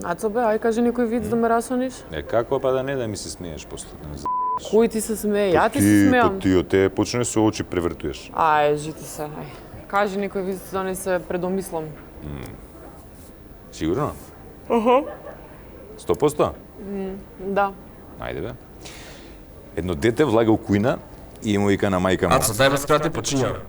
Ацо бе, ај кажи некој виц да ме расониш. Како па да не да ми се смееш после? Кој ти се смее? Ја ти се смеам. Ти од те почнеш со очи превртуваш. Ај, жити се, ај. Кажи некој виц да не се предомислам. Сигурно? 100%? Да. Ајде бе. Едно дете влага у кујна и му вика на мајка му. Ацо, дај ме скрати, почињаме.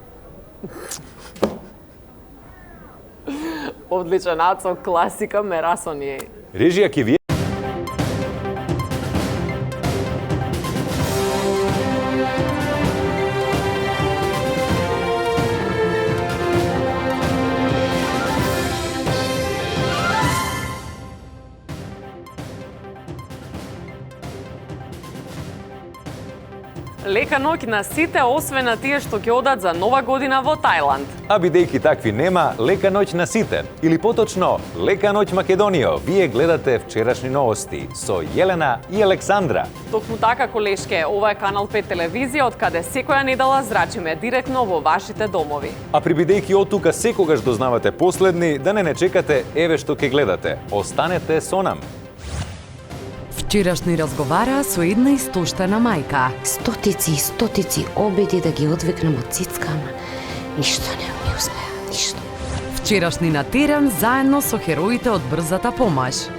Одличен, Ацо, класика ме расони. Режија ќе ви Лека ноќ на сите, освен на тие што ќе одат за Нова година во Тајланд. А бидејќи такви нема, лека ноќ на сите. Или поточно, лека ноќ Македонијо. Вие гледате вчерашни новости со Јелена и Александра. Токму така, колешке, ова е Канал 5 телевизија, од каде секоја недела зрачиме директно во вашите домови. А прибидејќи од тука секогаш дознавате последни, да не чекате, еве што ќе гледате. Останете со нам. Вчерашни разговара со една истоштена мајка. Стотици и стотици обиди да ги одвикнем од цицка, ама ништо не ми успеа, ништо. Вчерашни на терен заедно со хероите од брзата помош.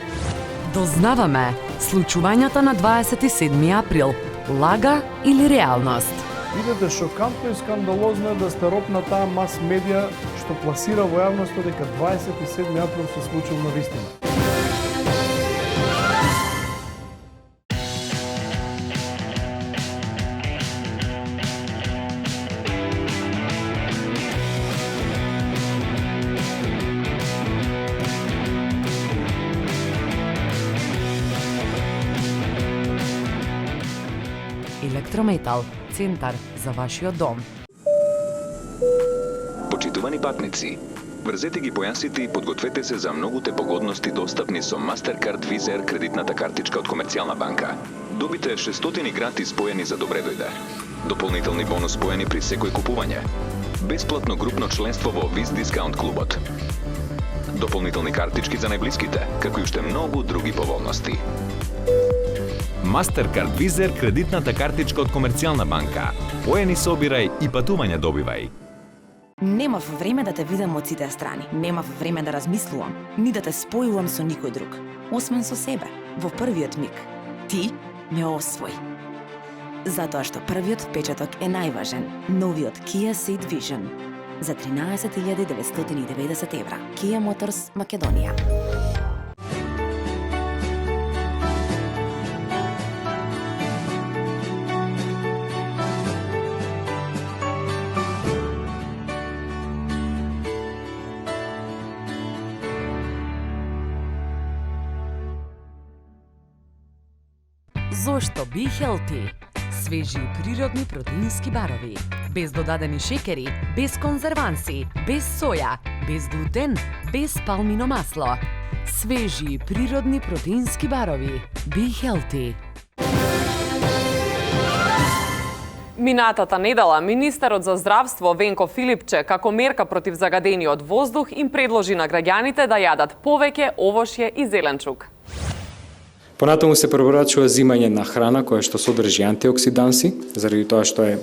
Дознаваме случувањата на 27 април. Лага или реалност? Идете шокантно и скандалозно е да сте роб на таа мас медија што пласира во јавноста дека 27 април се случил на вистина. Електрометал, центар за вашиот дом. Почитувани патници, врзете ги појасите и подгответе се за многуте погодности достапни со Mastercard Visa Air кредитната картичка од Комерцијална банка. Добите 600 гратис поени за добре дојде. Дополнителни бонус поени при секој купување. Бесплатно групно членство во Viz Discount клубот. Дополнителни картички за најблиските, како и уште многу други поволности. Mastercard Visa Air кредитната картичка од Комерцијална банка. Поени собирај и патување добивај. Немав време да те видам од сите страни. Немав време да размислувам, ни да те спојувам со никој друг, освен со себе, во првиот миг. Ти ме освои. Затоа што првиот впечаток е најважен. Новиот Kia Ceed Vision за 13.990 евра. Kia Motors, Македонија. Зошто Be Healthy? Свежи и природни протеински барови. Без додадени шекери, без конзерванси, без соја, без глутен, без палмино масло. Свежи и природни протеински барови. Be Healthy. Минатата недела, министерот за здравство Венко Филипче, како мерка против загадениот воздух, им предложи на граѓаните да јадат повеќе овошје и зеленчук. Понатаму се препорачува зимање на храна која што содржи антиоксиданси, заради тоа што е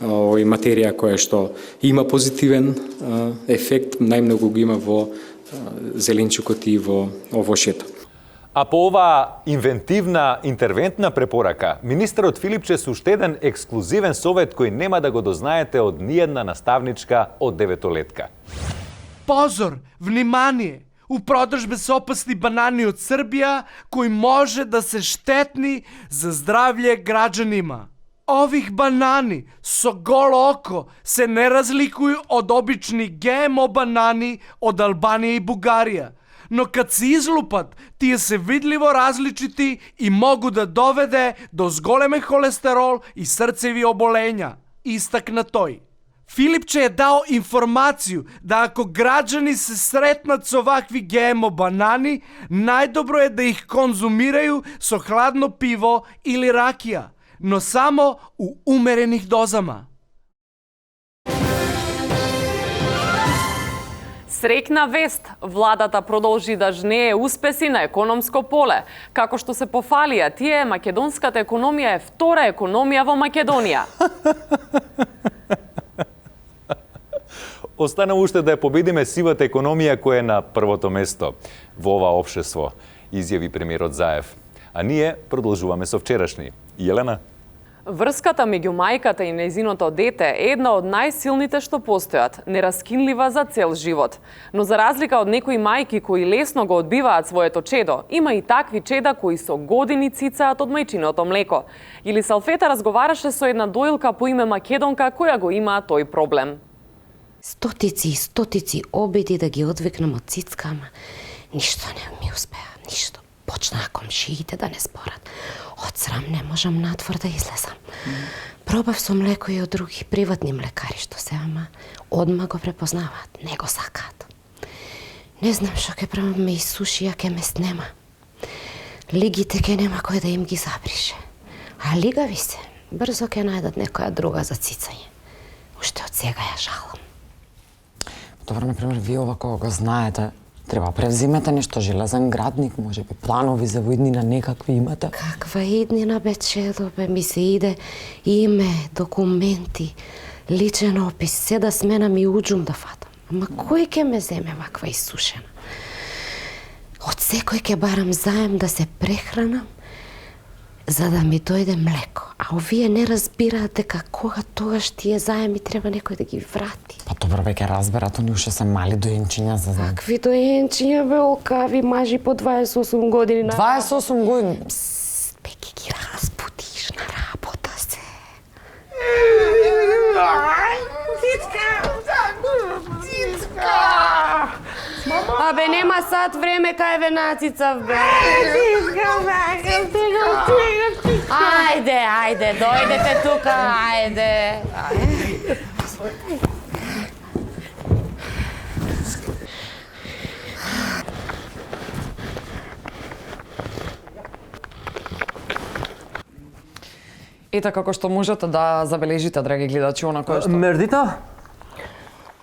овој материја која што има позитивен ефект, најмногу го има во зеленчукот и во овошјето. А по оваа инвентивна интервентна препорака, министерот Филипче со уште еден ексклузивен совет кој нема да го дознаете од ниедна наставничка од деветолетка. Позор, внимание! У продажбе се опасни банани од Србија кои може да се штетни за здравје граѓанима. Ових банани со голо око се не разликуju од обични ГМО банани од Албанија и Бугарија, но кад се излупат, тие се видливо различити и могу да доведе до зголемен холестерол и срцеви оболења, истакна тој. Филипче е дао информацију да ако граѓани се сретнат со вакви ГМО банани, најдобро е да их конзумирају со хладно пиво или ракија, но само у умерених дозама. Срекна вест, владата продолжи да жнее успеси на економско поле. Како што се пофалија тие, македонската економија е втора економија во Македонија. Остана уште да ја победиме сивата економија која е на првото место во ова општество, изјави премиерот Заев. А ние продолжуваме со вчерашни. Јелена? Врската меѓу мајката и нејзиното дете е една од најсилните што постојат, нераскинлива за цел живот. Но за разлика од некои мајки кои лесно го одбиваат своето чедо, има и такви чеда кои со години цицаат од мајчиното млеко. Или Салфета разговараше со една доилка по име Македонка која го има тој проблем. Стотици и стотици обиди да ги одвикнам од цицка, ама ништо не ми успеа, ништо. Почнаа комшиите да не спорат. Од срам не можам надвор да излезам. Пробав со млеко и од други приватни млекари што се, ама одма го препознаваат, не го сакаат. Не знам што ќе правам, ме исуши, ја ке ме снема. Лигите ке нема кој да им ги забрише. А лигави се, брзо ке најдат некоја друга за цицање. Уште од сега ја жалам. Добро, например, вие ова кога го знаете, треба превзимете нешто, железен градник, може би планови за воиднина некакви имате? Каква иднина, бе, чедо, бе, ми се иде име, документи, личен опис, се да сменам и уџум да фатам. Ама кој ќе ме земе ваква исушена? Од секој ќе барам заем да се прехранам, за да ми дојде млеко. А овие не разбираат дека кога тогаш тие заеми треба некој да ги врати. Па добро, бе, ќе разберат, они уште се мали доенчиња за заем. Какви доенчиња, бе, олкави мажи по 28 години. 28 години? Бе, ќе ги разбудиш на работа се. Абе, нема сат време кај венацицав, бе. Ајде, ајде, дојдете тука, ајде. Ете како што можете да забележите, драги гледачи, она кое што... Мердита?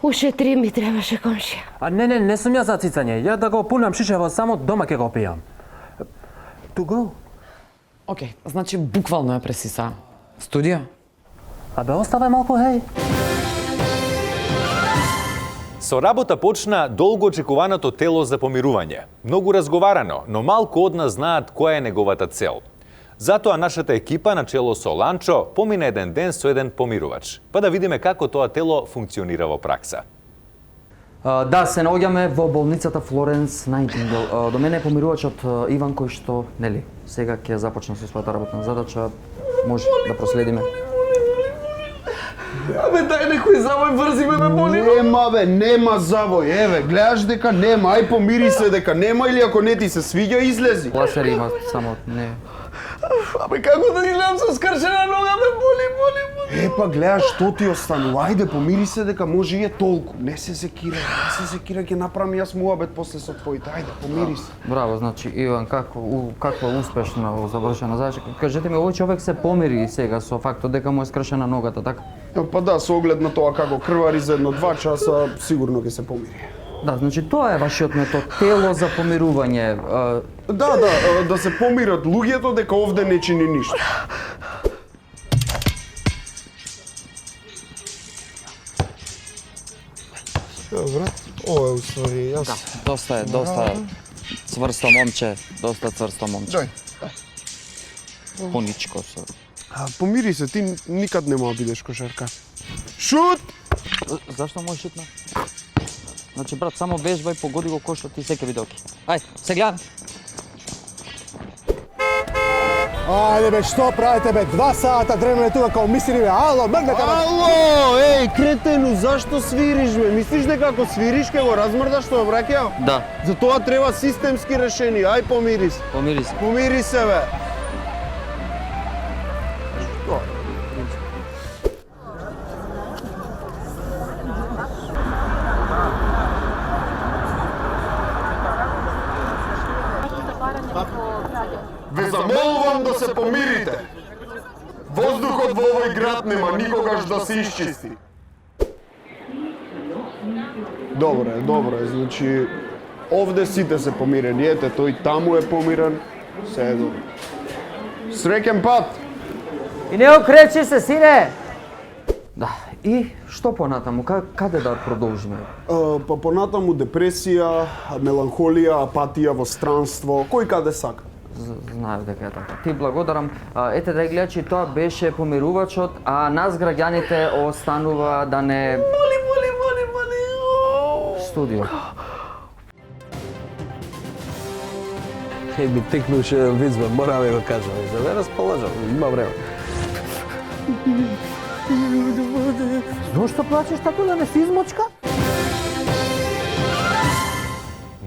Уште 3 ми требаше, комшија. А не сум ја за цицање. Ја да го пунам шишево само дома ќе го пијам. To go. Океј, значи буквално ја пресиса. Студија? Абе, оставај малку, хеј. Со работа почна долго очекуваното тело за помирување. Многу разговарано, но малку од нас знаат која е неговата цел. Затоа нашата екипа, начело со Ланчо, помина еден ден со еден помирувач. Па да видиме како тоа тело функционира во пракса. Да, се наоѓаме во болницата Флоренс Најтингел. До мене е помирувачот Иван кој што, нели, сега ќе започне со својата работна задача. Може да проследиме. Абе, дај некој завој, брзи ме боли. Нема, бе, нема завој. Еве, гледаш дека нема, ај помири се дека нема или ако не ти се свиѓа, излези. Ласер има само, не. Абе, како да изгледам со скршена нога, ме боли. Епа, гледаш, што ти останува. Ајде, помири се дека може и е толку. Не се секира, ќе направам јас муабет после со твоите. Ајде, помири се. Браво, значи Иван, каква успешна завршена задача. Кажете ми, овој човек се помири сега со фактот дека му е скршена ногата, така? Па да, со оглед на тоа како крвари за 1-2 часа, сигурно ќе се помири. Да, значи тоа е вашиот метод, тело за помирување. Да се помират луѓето дека овде не чини ништо. Добро, ова е уствари јас. Да, доста цврсто момче, Дој. Пуничко со. Помири се, ти никад нема да бидеш кошарка. Шут! Зашто можеш шутна? Значи, брат, само вежбај, погоди го кошот и секе биде оки. Ајде, се гледам. Ајде бе, што правите бе? 2 сата дремаме тука као мисири бе. Ало, мрдате бе. Ало, еј, кретену, зашто свириш бе? Мислиш дека ако свириш ке го размрдаш тоа браќа? Да. За тоа треба системски решени. Ај, помири се. Помири се. Помири се бе. Ве замолувам да се помирите. Воздухот во овој град нема никогаш да се исчисти. Добро е. Значи, овде сите се помирени. Ете, тој таму е помирен. Се е добро. Среќен пат! И не окречи се, сине! Да, и што понатаму? Каде да продолжиме? Па понатаму депресија, меланхолија, апатија во странство, кој каде сака. Знаев дека е така. Ти благодарам. Ете да гледачи, тоа беше помирувачот, а нас граѓаните останува да не... Моли. Студио. Ми текнуше вицбе, морам да го кажам. За ме расположам, има време. Зошто плачеш тако да не си измочка?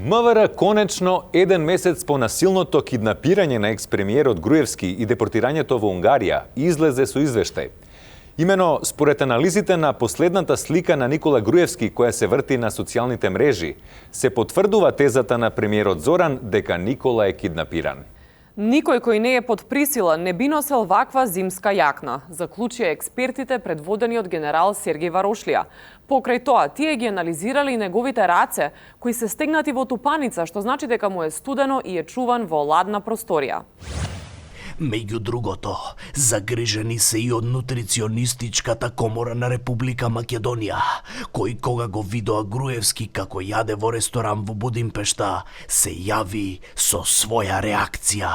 МВР конечно еден месец по насилното киднапирање на екс-премиерот Груевски и депортирањето во Унгарија излезе со извештај. Имено, според анализите на последната слика на Никола Груевски, која се врти на социјалните мрежи, се потврдува тезата на премиерот Зоран дека Никола е киднапиран. Никој кој не е под присила не би носел ваква зимска јакна, заклучија експертите предводени од генерал Сергеј Варошлија. Покрај тоа, тие ги анализирали и неговите раце, кои се стегнати во тупаница, што значи дека му е студено и е чуван во ладна просторија. Меѓу другото, загрижени се и од нутриционистичката комора на Република Македонија, кој кога го видоа Груевски како јаде во ресторан во Будимпешта, се јави со своја реакција.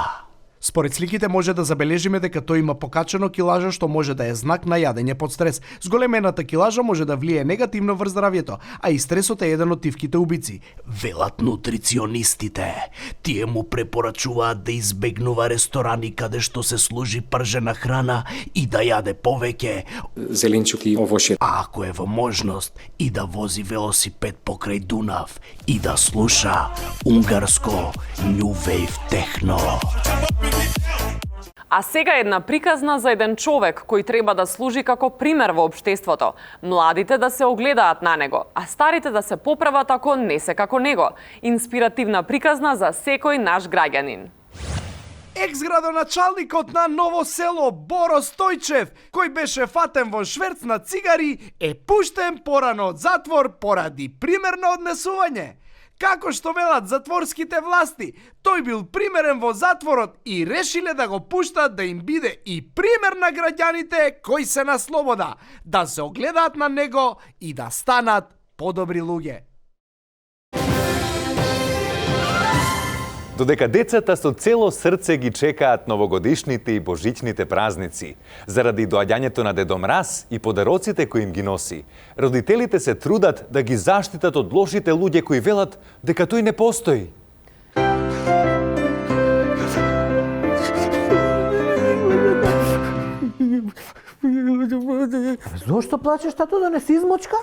Според сликите може да забележиме дека тој има покачено килажа што може да е знак на јадење под стрес. Зголемената килажа може да влие негативно врз здравјето, а и стресот е еден од тивките убици. Велат нутриционистите. Тие му препорачуваат да избегнува ресторани каде што се служи пржена храна и да јаде повеќе зеленчук и овошје. А ако е во можност и да вози велосипед покрај Дунав и да слуша унгарско New Wave техно. А сега една приказна за еден човек кој треба да служи како пример во општеството. Младите да се огледаат на него, а старите да се поправат ако не се како него. Инспиративна приказна за секој наш граѓанин. Екс-градоначалникот на Ново село Боро Стојчев, кој беше фатен во шверц на цигари, е пуштен порано од затвор поради примерно однесување. Како што велат затворските власти, тој бил примерен во затворот и решиле да го пуштат да им биде и пример на граѓаните кои се на слобода, да се огледаат на него и да станат подобри луѓе. Додека децата со цело срце ги чекаат новогодишните и божичните празници, заради доаѓањето на Дедо Мраз и подароците кои им ги носи, родителите се трудат да ги заштитат од лошите луѓе кои велат дека тој не постои. Зошто плачеш, тато, да не си измочка?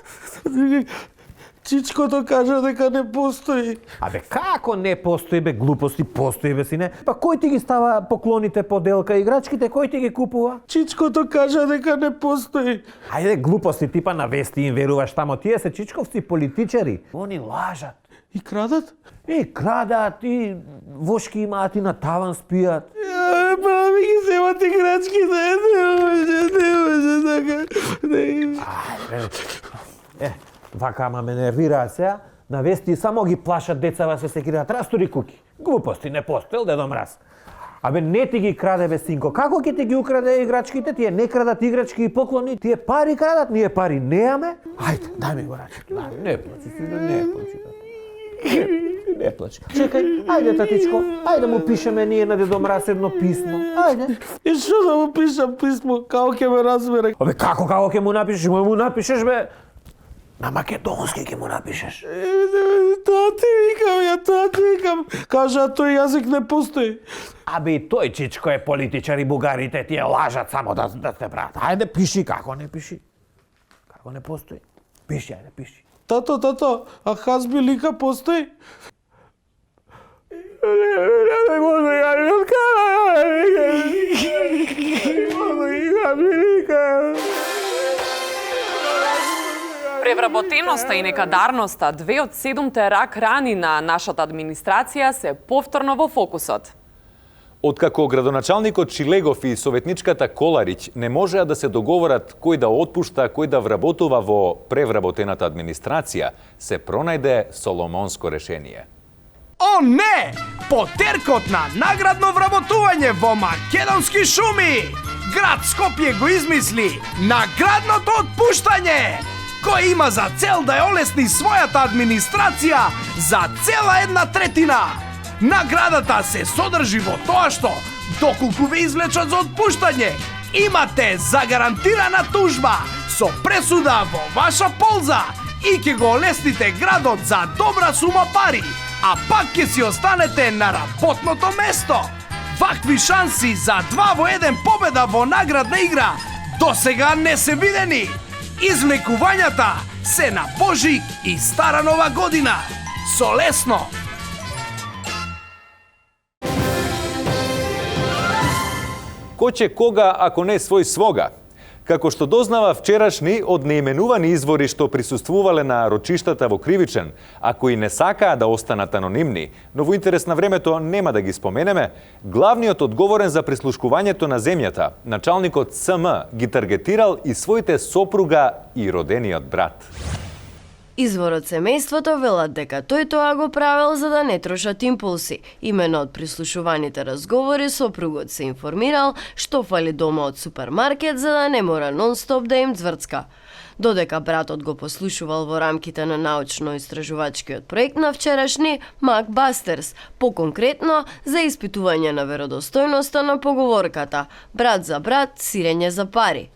Чичкото кажа дека не постои. Абе, како не постои, бе, глупости, постои, бе, сине? Па кој ти ги става поклоните поделка, играчките, кој ти ги купува? Чичкото кажа дека не постои. Ајде, глупости, типа на вести им веруваш тамо, тие се чичковци политичари. Они лажат. И крадат? И крадат, и вошки имаат, и на таван спијат. Па ми ги земат играчките, не може така. Вака, ама ме нервираат сега, на вести само ги плашат децава се секираат растори куки. Глупости, не постоел Дедо Мраз. Абе, не ти ги краде, бе, синко. Како ќе ти ги украде играчките? Тие не крадат играчки и поклони. Тие пари крадат, ние пари неаме. Ајде, дај ми го рачето. Не плачи, не плачи. Не плачи. Чекај, ајде, татичко, ајде му пишеме ние на Дедо Мраз едно писмо. Ајде. И што да му пишам писмо? Како ќе ме разбере? Абе, како ќе му напишеш? Му напишеш, бе. На македонски ќе му напишеш. Тати викам. Кажа, тој јазик не постои. Абе, и тој чичко е политичар и бугарите тие лажат само да те прават. Ајде, пиши, како не пиши. Како не постои. Пиши, ајде, пиши. Тато, а Хазби лика постои? Превработеноста и некадарноста, 2 од 7 рак рани на нашата администрација, се повторно во фокусот. Откако градоначалникот Чилегов и советничката Коларич не можеа да се договорат кој да отпушта, кој да вработува во превработената администрација, се пронајде соломонско решение. О не! Потеркот на наградно вработување во македонски шуми! Град Скопје го измисли наградното отпуштање, кој има за цел да ја олесни својата администрација за цела 1/3. Наградата се содржи во тоа што, доколку ве извлечат за отпуштање, имате загарантирана тужба со пресуда во ваша полза и ќе го олесните градот за добра сума пари, а пак ќе си останете на работното место. Вакви шанси за 2-1 победа во наградна игра досега не се видени. Извлекувањата се на Божик и Стара Нова година. Со лесно! Кој ќе кога, ако не свој свога? Како што дознава вчерашни од неименувани извори што присуствувале на рочиштата во Кривичен, а кои не сакаа да останат анонимни, но во интерес на времето нема да ги споменеме, главниот одговорен за прислушкувањето на земјата, началникот СМ, ги таргетирал и своите сопруга и родениот брат. Извор од семејството велат дека тој тоа го правел за да не трошат импулси. Имено од прислушуваните разговори сопругот се информирал што фали дома од супермаркет за да не мора нон-стоп да им цврцка. Додека братот го послушувал во рамките на научно-истражувачкиот проект на вчерашни Макбастерс, поконкретно за испитување на веродостојноста на поговорката брат за брат, сирење за пари.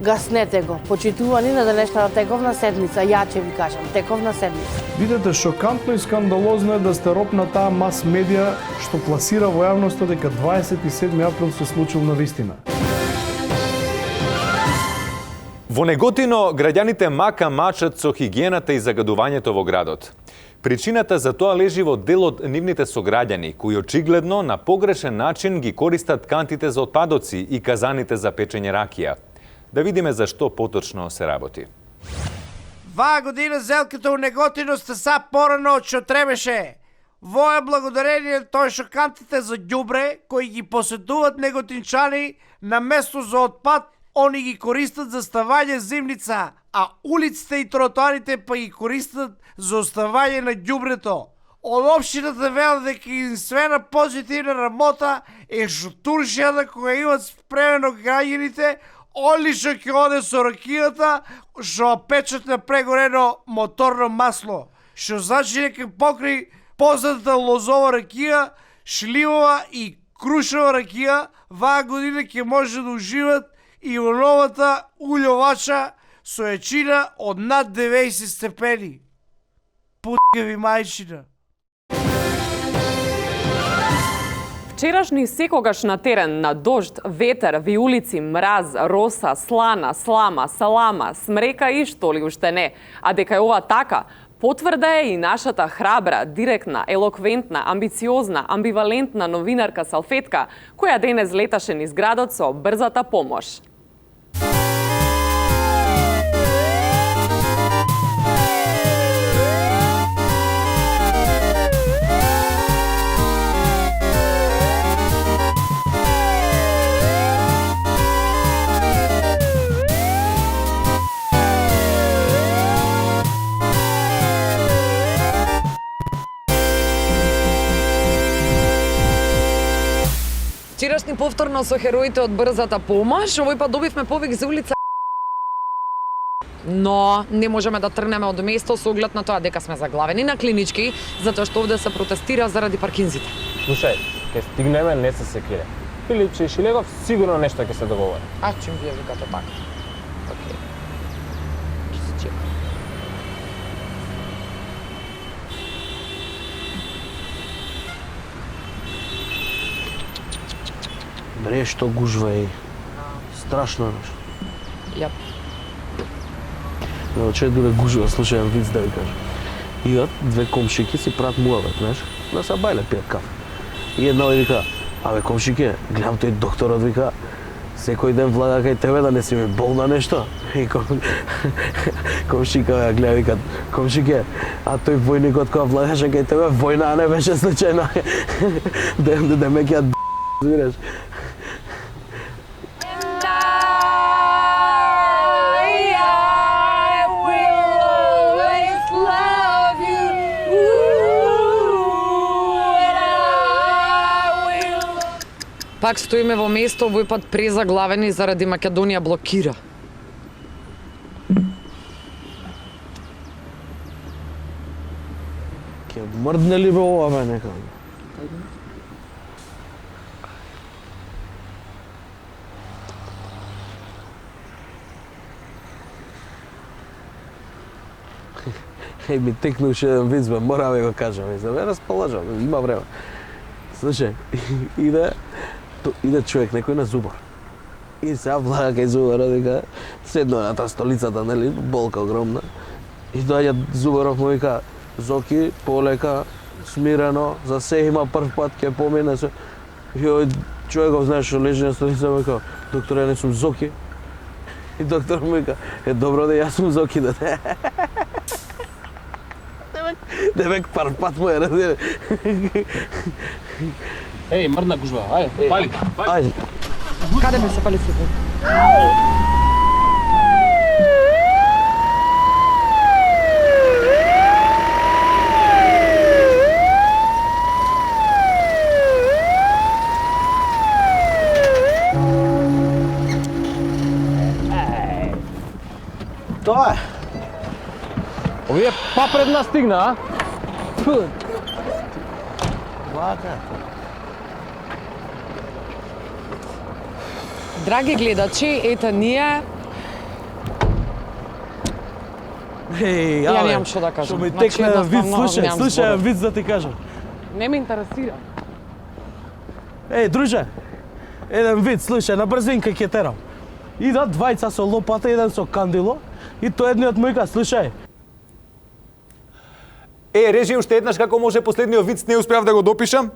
Гаснете го. Почитувани на денешната тековна седмица. Ја ќе ви кажам, тековна седмица. Видете, шокантно и скандалозно е да сте роб на таа мас медија што пласира во јавноста дека 27 април се случил на вистина. Во Неготино, граѓаните мака мачат со хигиената и загадувањето во градот. Причината за тоа лежи во дел од нивните сограѓани, кои очигледно на погрешен начин ги користат кантите за отпадоци и казаните за печење ракија. Да видиме за што поточно се работи. Ваа година зелките у Неготино сте са порано од што требеше. Во е благодарение тоа што кантите за ѓубре, кои ги посетуваат неготинчани на место за отпад, они ги користат за ставање зимница, а улиците и тротоарите па ги користат за оставање на ѓубрето. Од општината велат дека им свена позитивна работа е што туршијата кога имат спремено граѓаните, оли што ќе оде со ракијата, што печат на прегорено моторно масло. Што значи дека покрај познатата лозова ракија, шливова и крушева ракија, ваа година ќе може да уживат и во новата улјовача со јачина од над 90 степени. Путка ви мајчина. Вчерашни секогаш на терен на дожд, ветер, виулици, мраз, роса, слана, слама, салама, смрека и што ли уште не. А дека е ова така, потврда е и нашата храбра, директна, елоквентна, амбициозна, амбивалентна новинарка Салфетка, која денес леташе низ градот со брзата помош. Вчерашни повторно со хероите од брзата помош, овој пат добивме повик за улица. Но не можеме да тргнеме од место со оглед на тоа дека сме заглавени на клинички, затоа што овде се протестира заради паркинзите. Слушај, ке стигнеме, не се секире. Филипче и Шилегов сигурно нешто ќе се договори. А чим вие викате така? Океј. Ќе се чека. Бре, што гужва е. Страшно нешто. Јап. Но че дуле гужва, слушајам виц да ви кажам. Идат две комшики си прават муавет, знаеш, да се бајле пијат кафе. И една вика, абе комшике, гледам тој докторот вика, Секој ден влага кај тебе да не си ми болна нешто. И комшика ја гледа вика, комшике, а тој војникот која влагаше кај тебе, војна не беше случајно. Да ме ќе разбираш. Пак стоиме во место, овој пат презаглавени заради Македонија блокира. Ке мрдне ли бе ова бе некако? Еј, ми текнувше еден виц, бе, морам да го кажам, за ме расположам, има време. Слушај, иде човек некој на зубар. И сега влага кај зубарот, вика, седно на таа столицата, нели, болка огромна. И доаѓа зубаров му вика, Зоки, полека, смирено, за се има прв пат, ќе помине се. И овој човеков, знаеш, што лежи на столицата, му вика, доктор, ја не сум Зоки. И доктор му вика, добро да јас сум Зоки, да те. Девек прв пат му е, разбира. Еј, мрдна гужва, ајде, пали. Ајде. Каде ме се пали сите? Тоа е. Овие па пред нас стигна, а? Вака. Драги гледачи, ете ние... Еј, Ја абе, немам што да кажам. Што ми Значи, текна едноставно, виц, немам слушај, зборови. виц да ти кажам. Не ме интересира. Еј, друже, еден виц, слушај, на брзинка ќе терам. Идат двајца со лопата, еден со кандило, и тој едниот му вика, слушај, Режи уште еднаш како може последниот виц, не успеав да го допишам.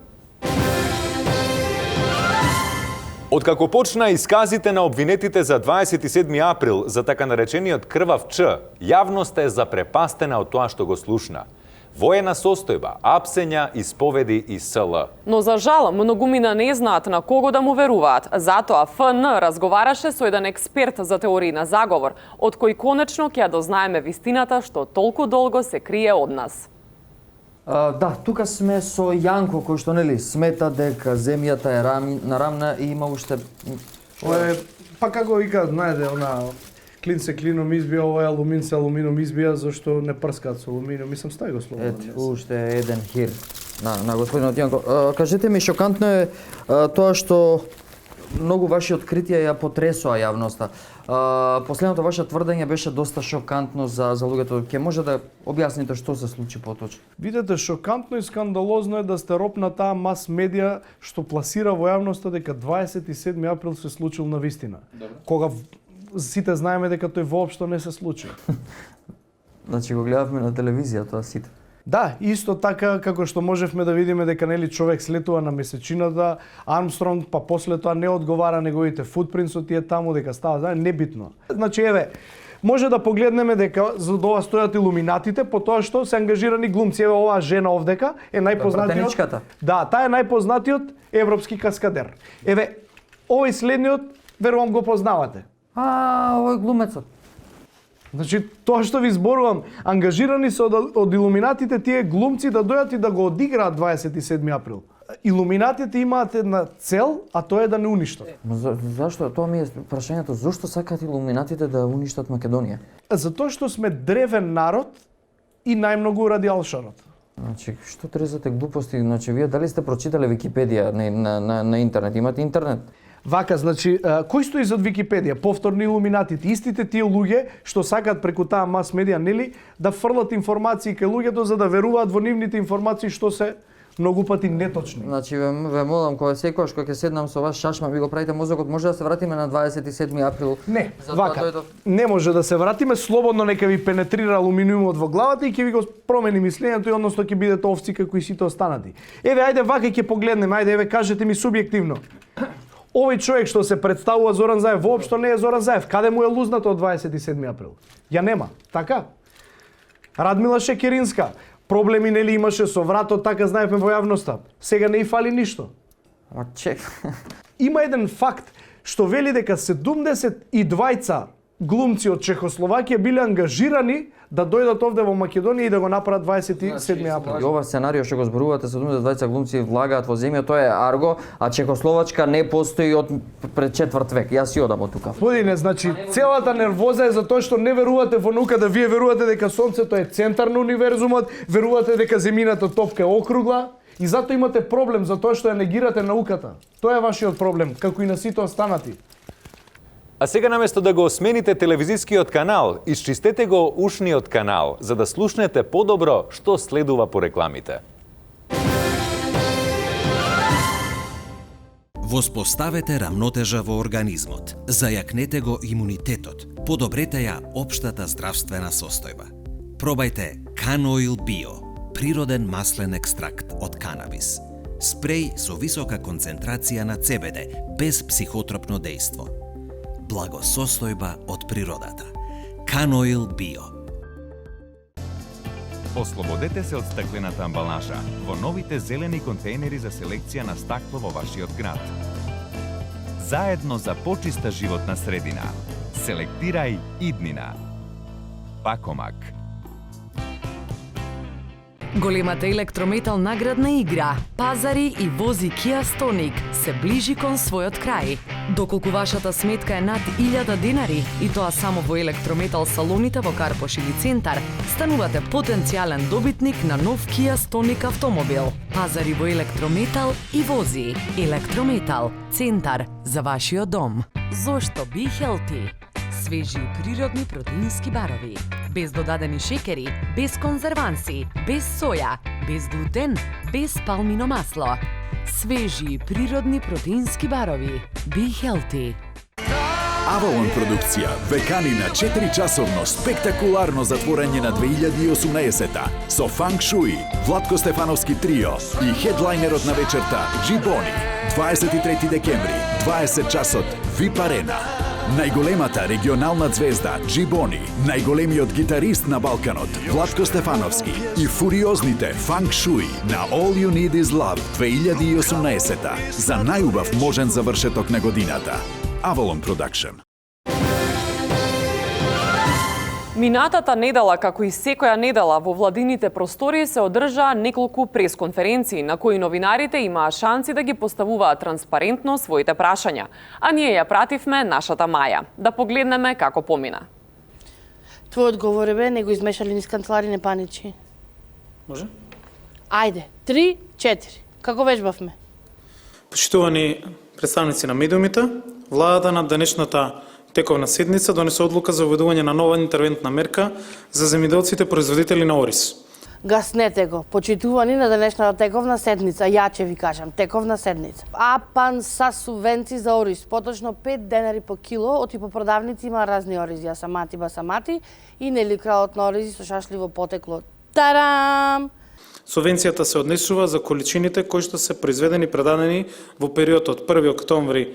Откако почна исказите на обвинетите за 27 април за така наречениот крвав Ч, јавноста е запрепастена од тоа што го слушна. Воена состојба, апсења, исповеди и СЛ. Но за жал, многумина не знаат на кого да му веруваат. Затоа ФН разговараше со еден експерт за теории на заговор, од кој конечно ќе ја дознаеме вистината што толку долго се крие од нас. Да, тука сме со Јанко, кој што нели смета дека земјата е нарамна и има уште... Ова е, па како вика, знаете, она клин се клином избија, ова е алумин се алумином избија, зашто не прскаат со алуминиум. Мислам, стај го слободно. Ете, уште еден хир на господинот Јанко. Кажете ми, шокантно е тоа што многу ваши откритија ја потресоа јавноста. Последното ваше тврдење беше доста шокантно за луѓето. Ќе може да објасните што се случи поточно? Видете, шокантно и скандалозно е да сте роб на таа мас медија што пласира во јавноста дека 27 април се случил на вистина. Кога сите знаеме дека тој воопшто не се случи. Значи го гледавме на телевизија тоа сите. Да, исто така како што можевме да видиме дека нели човек слетува на месечината, Армстронг, па после тоа не одговара неговите футпринтс од тие таму, дека става, знае, небитно. Значи, еве, може да погледнеме дека за ова стојат илуминатите, по тоа што се ангажирани глумци. Еве, оваа жена овдека е најпознатиот... Да, таа е најпознатиот европски каскадер. Еве, овој следниот, верувам го познавате. Овој глумецот. Значи, тоа што ви зборувам, ангажирани се од илуминатите тие глумци да дојат и да го одиграат 27 април. Илуминатите имаат една цел, а тоа е да не уништат. Зашто? Тоа ми е прашањето. Зошто сакаат илуминатите да уништат Македонија? Затоа што сме древен народ и најмногу ради Алшарот. Значи, што трезате глупости? Значи, вие дали сте прочитале Википедија на интернет? Имате интернет? Вака, значи, кој стои зад Википедија? Повторни илуминатите, истите тие луѓе што сакаат преку таа мас медија, нели, да фрлат информации кај луѓето за да веруваат во нивните информации што се многу пати неточни. Значи, ве молам, кога секогаш кога ќе седнам со вас шашма, ви го правите мозокот, може да се вратиме на 27 април? Не, вака, не може да се вратиме, слободно нека ви пенетрира алуминиумот во главата и ќе ви го промени мислењето и односно ќе бидете овци како и сите останати. Еве, ајде вака ќе погледнеме, ајде, еве, кажете ми субјективно. Овој човек што се представува Зоран Заев воопшто не е Зоран Заев. Каде му е лузнато од 27 април? Ја нема, така? Радмила Шекеринска, проблеми нели имаше со вратот, така знаевме во јавноста. Сега не и фали ништо. Има еден факт што вели дека 72 глумци од Чехословакија биле ангажирани да дојдат овде во Македонија и да го направат 27 април. Ова сценарио што го зборувате, 72 глумци влагаат во земја, тоа е арго, а Чехословачка не постои од пред четврт век. Јас си одам од тука. Господине, значи целата нервоза е за тоа што не верувате во науката, вие верувате дека сонцето е центар на универзумот, верувате дека земјината топка е округла и затоа имате проблем за тоа што ја негирате науката. Тоа е вашиот проблем, како и на сите останати. А сега наместо да го смените телевизискиот канал, исчистете го ушниот канал, за да слушнете подобро што следува по рекламите. Воспоставете рамнотежа во организмот, зајакнете го имунитетот, подобрете ја општата здравствена состојба. Пробајте Canoil Bio, природен маслен екстракт од канабис. Спреј со висока концентрација на CBD, без психотропно дејство. Благосостојба од природата. Canoil Bio. Ослободете се од стаклената амбалажа во новите зелени контейнери за селекција на стакло во вашиот град. Заедно за почиста животна средина. Селектирај иднина. Пакомак. Големата електрометал наградна игра Пазари и вози Kia Stonic се ближи кон својот крај. Доколку вашата сметка е над 1000 денари и тоа само во електрометал салоните во Карпош или Центар, станувате потенцијален добитник на нов Kia Stonic автомобил. Пазари во електрометал и вози. Електрометал, Центар за вашиот дом. Зошто Be Healthy? Свежи и природни протеински барови. Без додадени шекери, без конзерванси, без соја, без глутен, без палмино масло. Свежи и природни протеински барови. Be Healthy. Avalon продукција ве кани на 4-часовно спектакуларно затворање на 2018 со Фанк Шуи, Владко Стефановски трио и хедлайнерот на вечерта Джибони. 23 декември, 20 часот, VIP Арена. Најголемата регионална звезда Джибони, најголемиот гитарист на Балканот Владко Стефановски и фуриозните Фанк Шуи на All You Need Is Love 2018 за најубав можен завршеток на годината. Avalon Production. Минатата недела, како и секоја недела, во владините простории се одржаа неколку пресконференции на кои новинарите имаа шанси да ги поставуваат транспарентно своите прашања. А ние ја пративме нашата Маја. Да погледнеме како помина. Твој одговор е не го измешали низ канцеларине паничи. Може? Ајде, 3, 4. Како вежбавме? Почитувани представници на медиумите, владата на денешната тековна седница донесе одлука за введување на нова интервентна мерка за земјоделците производители на ориз. Гаснете го. Почитувани на денешната тековна седница, ја ќе ви кажам, тековна седница. АПАН са субвенции за ориз, поточно 5 денари по кило, оти по продавници има разни оризи, асамати, басамати и нели кралот на оризи со шашливо потекло. Тарам! Субвенцијата се однесува за количините кои што се произведени и предадени во период од 1 октомври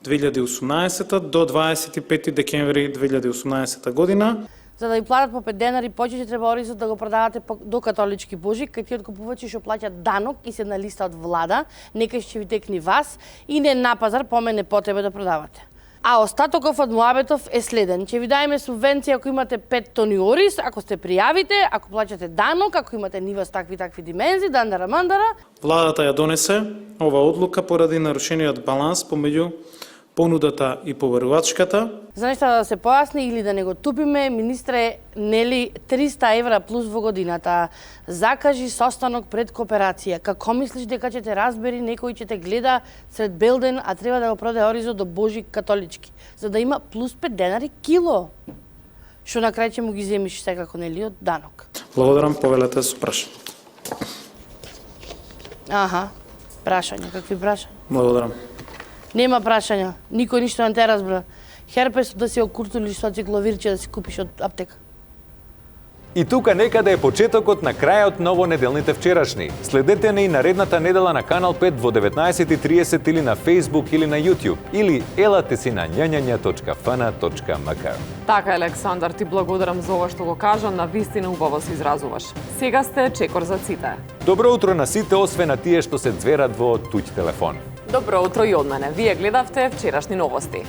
2018 до 25 декември 2018 година. За да ви платат по 5 денари повеќе треба оризот да го продавате до католички божик, кај тие откупувачи што плаќаат данок и се на листа од влада, некај ќе ви текни вас и не на пазар помене потребе да продавате. А остатоков од муабетов е следен. Ќе ви дајме субвенција ако имате 5 тони ориз, ако сте пријавите, ако плаќате данок, ако имате нива с такви димензи, дандара мандара. Владата ја донесе ова одлука поради нарушениот баланс помеѓу понудата и поверувачката. За нешто да се појасни или да не го тупиме, министре, нели 300 евра плюс во годината. Закажи состанок пред кооперација. Како мислиш дека ќе те разбери некој ќе те гледа сред Белден, а треба да го продаде оризот до Божик католички, за да има плюс 5 денари кило. Што на крај ќе му ги земиш секако нели од данок. Благодарам, повелете со прашање. Аха, прашање, какви прашања? Благодарам. Нема прашања, никој ништо не те разбра. Херпесот да си окуртулиш со цикловирче да си купиш од аптека. И тука некаде е почетокот на крајот на овонеделните вчерашни. Следете ни наредната недела на Канал 5 во 19:30 или на Facebook или на YouTube, или елате си на њањања.fn.mk. Така, Александар, ти благодарам за ова што го кажа, на вистина убаво се изразуваш. Сега сте чекор за ците. Добро утро на сите, освен на тие што се ѕверат во туѓ телефон. Добро утро и од мене. Вие гледавте вчерашни новости.